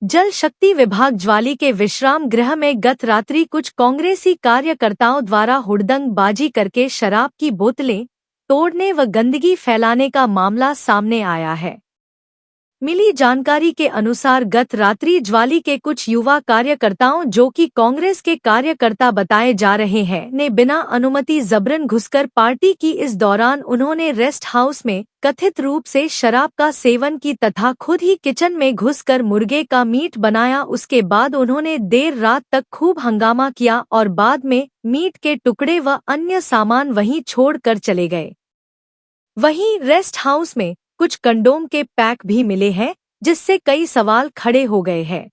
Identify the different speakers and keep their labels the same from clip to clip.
Speaker 1: जल शक्ति विभाग ज्वाली के विश्राम गृह में गत रात्रि कुछ कांग्रेसी कार्यकर्ताओं द्वारा हुड़दंगबाजी करके शराब की बोतलें तोड़ने व गंदगी फैलाने का मामला सामने आया है। मिली जानकारी के अनुसार गत रात्रि ज्वाली के कुछ युवा कार्यकर्ताओं, जो कि कांग्रेस के कार्यकर्ता बताए जा रहे हैं, ने बिना अनुमति जबरन घुसकर पार्टी की। इस दौरान उन्होंने रेस्ट हाउस में कथित रूप से शराब का सेवन की तथा खुद ही किचन में घुसकर मुर्गे का मीट बनाया। उसके बाद उन्होंने देर रात तक खूब हंगामा किया और बाद में मीट के टुकड़े व अन्य सामान वहीं छोड़ कर चले गए। वहीं रेस्ट हाउस में कुछ कंडोम के पैक भी मिले हैं, जिससे कई सवाल खड़े हो गए हैं।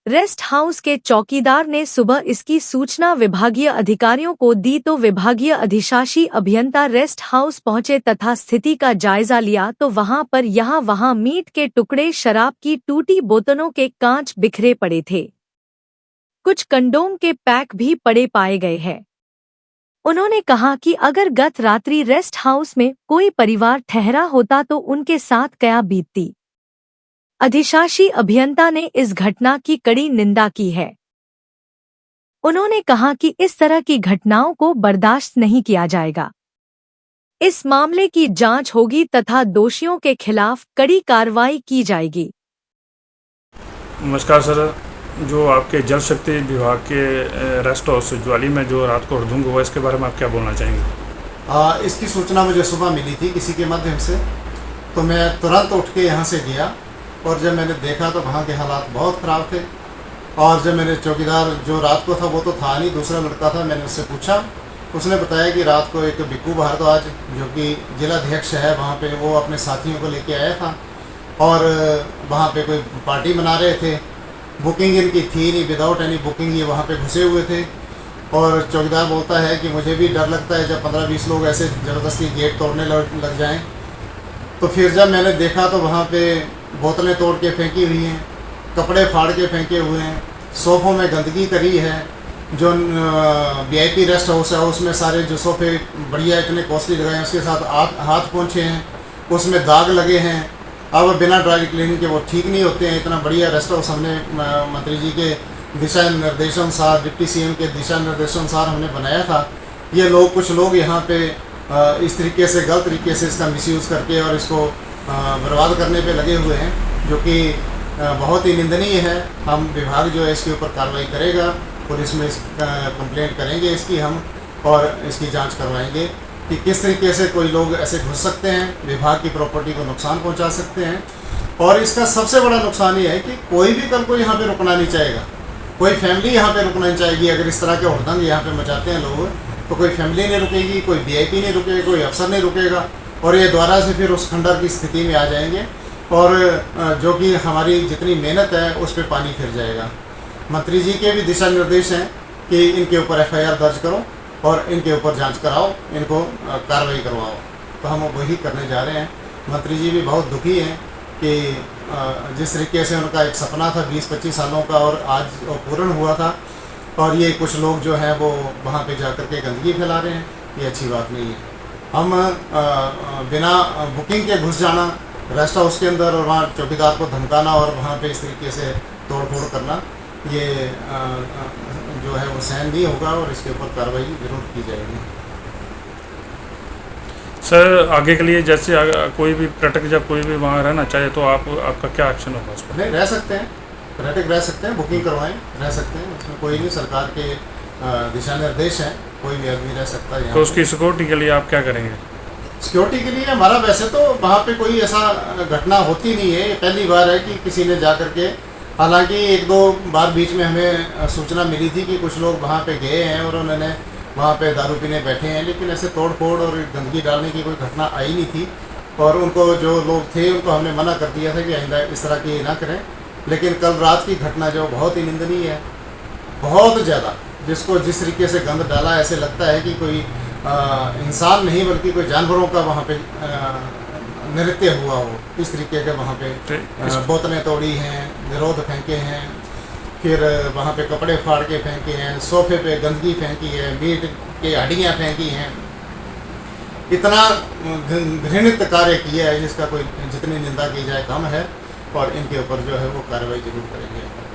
Speaker 1: रेस्ट हाउस के चौकीदार ने सुबह इसकी सूचना विभागीय अधिकारियों को दी तो विभागीय अधिशासी अभियंता रेस्ट हाउस पहुंचे तथा स्थिति का जायजा लिया तो वहां पर वहां मीट के टुकड़े, शराब की टूटी बोतलों के कांच बिखरे पड़े थे। कुछ कंडोम के पैक भी पड़े पाए गए हैं। उन्होंने कहा कि अगर गत रात्रि रेस्ट हाउस में कोई परिवार ठहरा होता तो उनके साथ क्या बीतती। अधिशासी अभियंता ने इस घटना की कड़ी निंदा की है। उन्होंने कहा कि इस तरह की घटनाओं को बर्दाश्त नहीं किया जाएगा। इस मामले की जांच होगी तथा दोषियों के खिलाफ कड़ी कार्रवाई की जाएगी।
Speaker 2: नमस्कार सर, जो आपके जल शक्ति विभाग के रेस्ट हाउस ज्वाली में जो रात को हुड़दंग हुआ, इसके बारे में आप क्या बोलना चाहेंगे?
Speaker 3: इसकी सूचना मुझे सुबह मिली थी किसी के माध्यम से, तो मैं तुरंत उठ के यहाँ से गया और जब मैंने देखा तो वहाँ के हालात बहुत ख़राब थे। और जब मैंने चौकीदार जो रात को था वो तो था नहीं, दूसरा लड़का था, मैंने उससे पूछा। उसने बताया कि रात को एक बिक्कू भारद्वाज जो कि जिलाध्यक्ष है वहाँ पे, वो अपने साथियों को लेके आया था और वहाँ पे कोई पार्टी मना रहे थे। बुकिंग इनकी थी नहीं, विदाउट एनी बुकिंग ये वहाँ पे घुसे हुए थे। और चौकीदार बोलता है कि मुझे भी डर लगता है जब 15-20 लोग ऐसे ज़बरदस्ती गेट तोड़ने लग जाएं। तो फिर जब मैंने देखा तो वहाँ पे बोतलें तोड़ के फेंकी हुई हैं, कपड़े फाड़ के फेंके हुए हैं, सोफ़ों में गंदगी करी है। जो VIP रेस्ट हाउस है उसमें सारे जो सोफ़े बढ़िया इतने कॉस्टली लगाए हैं उसके साथ हाथ पोंछे हैं, उसमें दाग लगे हैं। अब बिना ड्राई क्लीनिंग के वो ठीक नहीं होते हैं। इतना बढ़िया रेस्ट हाउस हमने मंत्री जी के दिशा निर्देशानुसार, डिप्टी CM के दिशा निर्देशानुसार हमने बनाया था। ये लोग, कुछ लोग यहाँ पे इस तरीके से, गलत तरीके से इसका मिसयूज़ करके और इसको बर्बाद करने पे लगे हुए हैं, जो कि बहुत ही निंदनीय है। हम विभाग जो है इसके ऊपर कार्रवाई करेगा, पुलिस में कंप्लेंट करेंगे इसकी हम, और इसकी जांच करवाएंगे कि किस तरीके से कोई लोग ऐसे घुस सकते हैं, विभाग की प्रॉपर्टी को नुकसान पहुंचा सकते हैं। और इसका सबसे बड़ा नुकसान ये है कि कोई भी कल को यहाँ पे रुकना नहीं चाहेगा, कोई फैमिली यहाँ पे रुकना नहीं चाहेगी। अगर इस तरह के हुड़दंग यहाँ पे मचाते हैं लोग तो कोई फैमिली नहीं रुकेगी, कोई VIP नहीं रुकेगा, कोई अफसर नहीं रुकेगा और ये दोबारा से फिर उस खंडर की स्थिति में आ जाएंगे और जो कि हमारी जितनी मेहनत है उस पर पानी फिर जाएगा। मंत्री जी के भी दिशा निर्देश हैं कि इनके ऊपर FIR दर्ज करो और इनके ऊपर जांच कराओ, इनको कार्रवाई करवाओ। तो हम वही करने जा रहे हैं। मंत्री जी भी बहुत दुखी हैं कि जिस तरीके से उनका एक सपना था 20-25 सालों का और आज वो पूर्ण हुआ था, और ये कुछ लोग जो हैं वो वहाँ पे जाकर के गंदगी फैला रहे हैं, ये अच्छी बात नहीं है। हम बिना बुकिंग के घुस जाना रेस्ट हाउस के अंदर और वहाँ चौकीदार को धमकाना और वहाँ पे इस तरीके से तोड़ फोड़ करना, ये जो है वो सहन नहीं होगा और इसके ऊपर कार्रवाई जरूर की जाएगी।
Speaker 2: सर, आगे के लिए जैसे कोई भी पर्यटक जब कोई भी वहाँ रहना चाहे तो आपका क्या एक्शन होगा उस पर?
Speaker 3: नहीं, रह सकते हैं, पर्यटक रह सकते हैं, बुकिंग करवाएं, रह सकते हैं, उसमें कोई नहीं। सरकार के दिशा निर्देश हैं, कोई भी आदमी रह सकता है।
Speaker 2: तो उसकी सिक्योरिटी के लिए आप क्या करेंगे?
Speaker 3: सिक्योरिटी के लिए हमारा वैसे तो वहाँ पे कोई ऐसा घटना होती नहीं है, ये पहली बार है कि किसी ने जा करके, हालांकि 1-2 बार बीच में हमें सूचना मिली थी कि कुछ लोग वहाँ पे गए हैं और उन्होंने वहाँ पे दारू पीने बैठे हैं, लेकिन ऐसे तोड़ फोड़ और गंदगी डालने की कोई घटना आई नहीं थी। और उनको, जो लोग थे उनको हमने मना कर दिया था कि आइंदा इस तरह की ना करें। लेकिन कल रात की घटना जो बहुत ही निंदनीय है, बहुत ज़्यादा, जिसको जिस तरीके से गंद डाला, ऐसे लगता है कि कोई इंसान नहीं बल्कि कोई जानवरों का वहाँ पे नृत्य हुआ हो। इस तरीके के वहाँ पे बोतलें तोड़ी हैं, निरोध फेंके हैं, फिर वहाँ पे कपड़े फाड़ के फेंके हैं, सोफे पे गंदगी फेंकी है, मीट की हड्डियाँ फेंकी हैं। इतना घृणित कार्य किया है जिसका कोई जितनी निंदा की जाए कम है। और इनके ऊपर जो है वो कार्रवाई जरूर करेंगे।